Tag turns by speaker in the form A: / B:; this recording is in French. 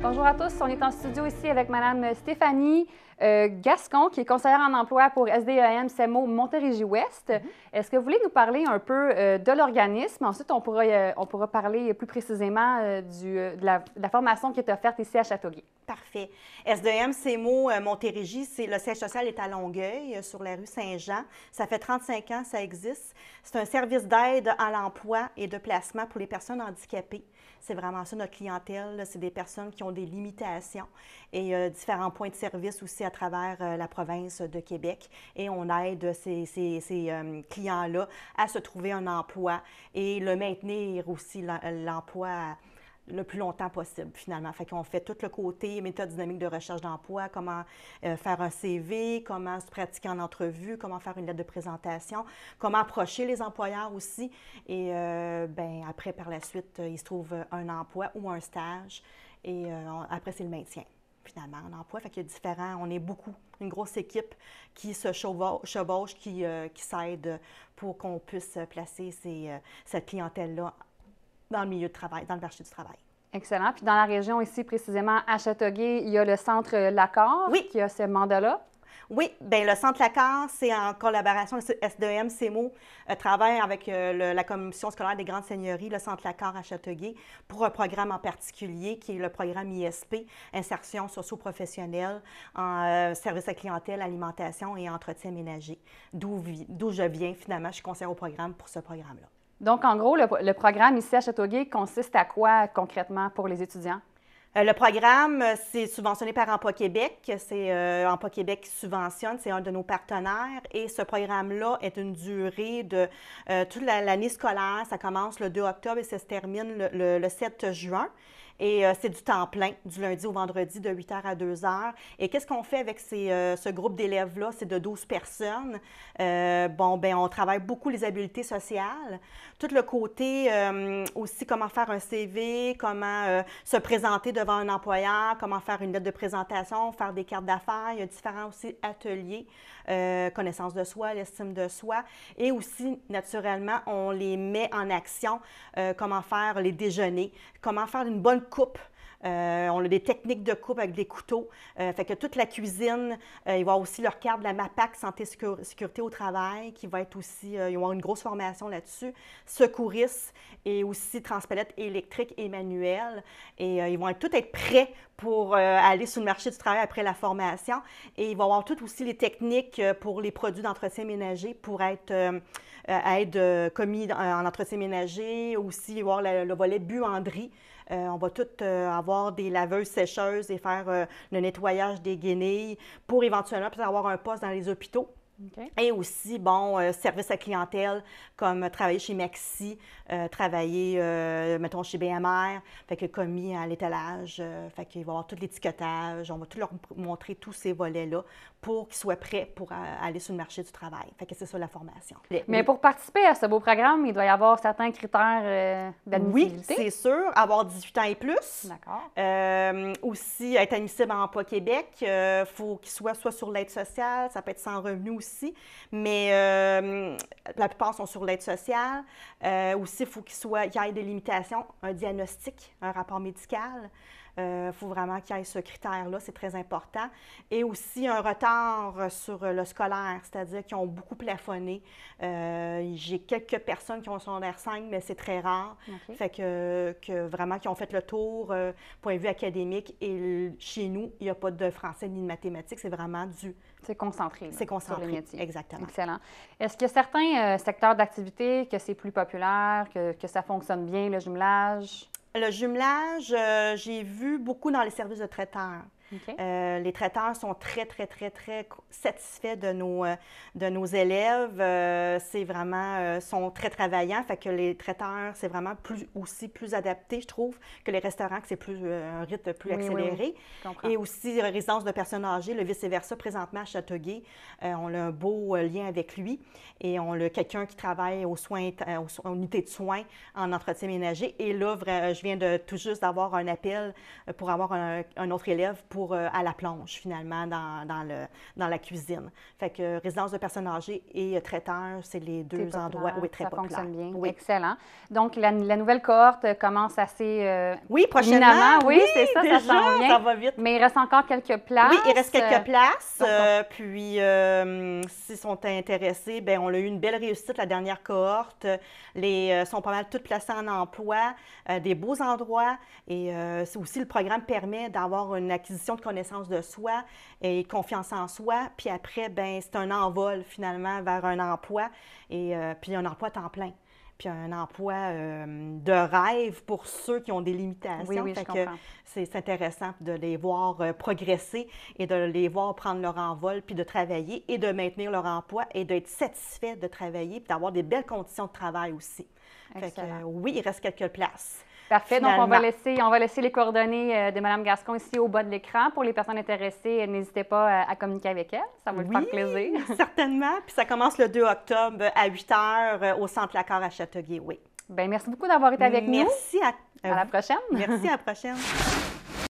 A: Bonjour à tous, on est en studio ici avec Mme Stéphanie Gascon, qui est conseillère en emploi pour SDEM CEMO Montérégie-Ouest. Est-ce que vous voulez nous parler un peu de l'organisme? Ensuite, on pourra parler plus précisément de la formation qui est offerte ici à Châteauguay.
B: Parfait. SDEM CEMO Montérégie, le siège social est à Longueuil, sur la rue Saint-Jean. Ça fait 35 ans que ça existe. C'est un service d'aide à l'emploi et de placement pour les personnes handicapées. C'est vraiment ça notre clientèle. C'est des personnes qui ont des limitations et différents points de service aussi à travers la province de Québec. Et on aide ces clients-là à se trouver un emploi et le maintenir aussi, l'emploi le plus longtemps possible, finalement. Fait qu'on fait tout le côté méthode dynamique de recherche d'emploi, comment faire un CV, comment se pratiquer en entrevue, comment faire une lettre de présentation, comment approcher les employeurs aussi. Et après, par la suite, ils se trouvent un emploi ou un stage. Et après, c'est le maintien, finalement, en emploi. Fait qu'il y a différents, on est beaucoup, une grosse équipe qui se chevauche, qui s'aide pour qu'on puisse placer cette clientèle-là dans le milieu de travail, dans le marché du travail.
A: Excellent. Puis dans la région ici, précisément à Châteauguay, il y a le Centre Lacor qui a ce mandat-là.
B: Oui, bien le Centre Lacor, c'est en collaboration avec SDEM CEMO, travaille avec la Commission scolaire des grandes seigneuries, le Centre Lacor à Châteauguay, pour un programme en particulier qui est le programme ISP, Insertion socio-professionnelle en service à clientèle, alimentation et entretien ménager, d'où je viens finalement. Je suis conseillère au programme pour ce programme-là.
A: Donc, en gros, le programme ici à Châteauguay consiste à quoi concrètement pour les étudiants?
B: Le programme, c'est subventionné par Emploi Québec. Emploi Québec qui subventionne, c'est un de nos partenaires. Et ce programme-là est une durée de toute l'année scolaire. Ça commence le 2 octobre et ça se termine le 7 juin. Et c'est du temps plein, du lundi au vendredi, de 8h à 2h. Et qu'est-ce qu'on fait avec ce groupe d'élèves-là? C'est de 12 personnes. On travaille beaucoup les habiletés sociales. Tout le côté aussi, comment faire un CV, comment se présenter devant un employeur, comment faire une lettre de présentation, faire des cartes d'affaires. Il y a différents aussi ateliers, connaissance de soi, l'estime de soi. Et aussi, naturellement, on les met en action, comment faire les déjeuners, comment faire une bonne coupe. On a des techniques de coupe avec des couteaux. Fait que toute la cuisine, il va y avoir aussi leur carte de la MAPAC, Santé Sécurité au travail, qui va être aussi, ils vont avoir une grosse formation là-dessus. Secouristes et aussi transpalettes électriques et manuelles. Et ils vont tout être prêts pour aller sur le marché du travail après la formation. Et il va y avoir toutes aussi les techniques pour les produits d'entretien ménager pour être commis en entretien ménager. Aussi, il va y avoir le volet buanderie. On va tout avoir des laveuses sécheuses et faire le nettoyage des guenilles pour éventuellement avoir un poste dans les hôpitaux. Okay. Et aussi, service à clientèle, comme travailler chez Maxi, travailler, mettons, chez BMR, fait que commis à l'étalage, fait qu'il va y avoir tout l'étiquetage, on va tout leur montrer tous ces volets-là pour qu'ils soient prêts pour aller sur le marché du travail. Fait que c'est ça la formation.
A: Mais pour participer à ce beau programme, il doit y avoir certains critères d'admissibilité.
B: Oui, c'est sûr. Avoir 18 ans et plus.
A: D'accord.
B: Aussi, être admissible à Emploi Québec. Il faut qu'il soit sur l'aide sociale. Ça peut être sans revenu aussi. Mais la plupart sont sur l'aide sociale. Aussi, il faut qu'il y ait des limitations, un diagnostic, un rapport médical. Il faut vraiment qu'il y ait ce critère-là, c'est très important. Et aussi un retard sur le scolaire, c'est-à-dire qu'ils ont beaucoup plafonné. J'ai quelques personnes qui ont son R5, mais c'est très rare. Okay. Fait que vraiment, qui ont fait le tour, point de vue académique. Et chez nous, il n'y a pas de français ni de mathématiques, c'est vraiment du...
A: C'est concentré.
B: C'est concentré,
A: sur les métiers.
B: Exactement.
A: Excellent. Est-ce qu'il y a certains secteurs d'activité que c'est plus populaire, que ça fonctionne bien, le jumelage?
B: Le jumelage, j'ai vu beaucoup dans les services de traiteurs. Okay. Les traiteurs sont très satisfaits de nos élèves. C'est vraiment, sont très travaillants. Fait que les traiteurs, c'est vraiment plus adapté, je trouve, que les restaurants, que c'est un rythme plus accéléré.
A: Oui.
B: Et aussi, résidence de personnes âgées, le vice-versa, présentement à Châteauguay. On a un beau lien avec lui. Et on a quelqu'un qui travaille aux unités de soins en entretien ménager. Et là, je viens tout juste d'avoir un appel pour avoir un autre élève pour à la plonge, finalement, dans la cuisine. Fait que résidence de personnes âgées et traiteur, c'est les deux endroits où est très populaire.
A: Ça fonctionne bien.
B: Oui.
A: Excellent. Donc, la nouvelle cohorte commence assez
B: oui, prochainement.
A: imminemment. Oui, c'est ça,
B: déjà,
A: ça s'en vient.
B: Ça va vite.
A: Mais il reste encore quelques places.
B: Oui, il reste quelques places. Puis, s'ils sont intéressés, bien, on a eu une belle réussite la dernière cohorte. Les sont pas mal toutes placées en emploi, des beaux endroits. Et aussi, le programme permet d'avoir une acquisition de connaissance de soi et confiance en soi. Puis après, bien, c'est un envol finalement vers un emploi et puis un emploi à temps plein. Puis un emploi de rêve pour ceux qui ont des limitations.
A: Oui, oui, je comprends.
B: C'est intéressant de les voir progresser et de les voir prendre leur envol, puis de travailler et de maintenir leur emploi et d'être satisfait de travailler, puis d'avoir des belles conditions de travail aussi. Fait que, oui, il reste quelques places.
A: Parfait.
B: Finalement.
A: Donc, on va laisser les coordonnées de Mme Gascon ici au bas de l'écran. Pour les personnes intéressées, n'hésitez pas à communiquer avec elle. Ça va lui faire plaisir.
B: Certainement. Puis ça commence le 2 octobre à 8 h au Centre Lacor à Châteauguay, oui.
A: Bien, merci beaucoup d'avoir été avec nous.
B: Merci
A: à la prochaine.
B: Merci, à la prochaine.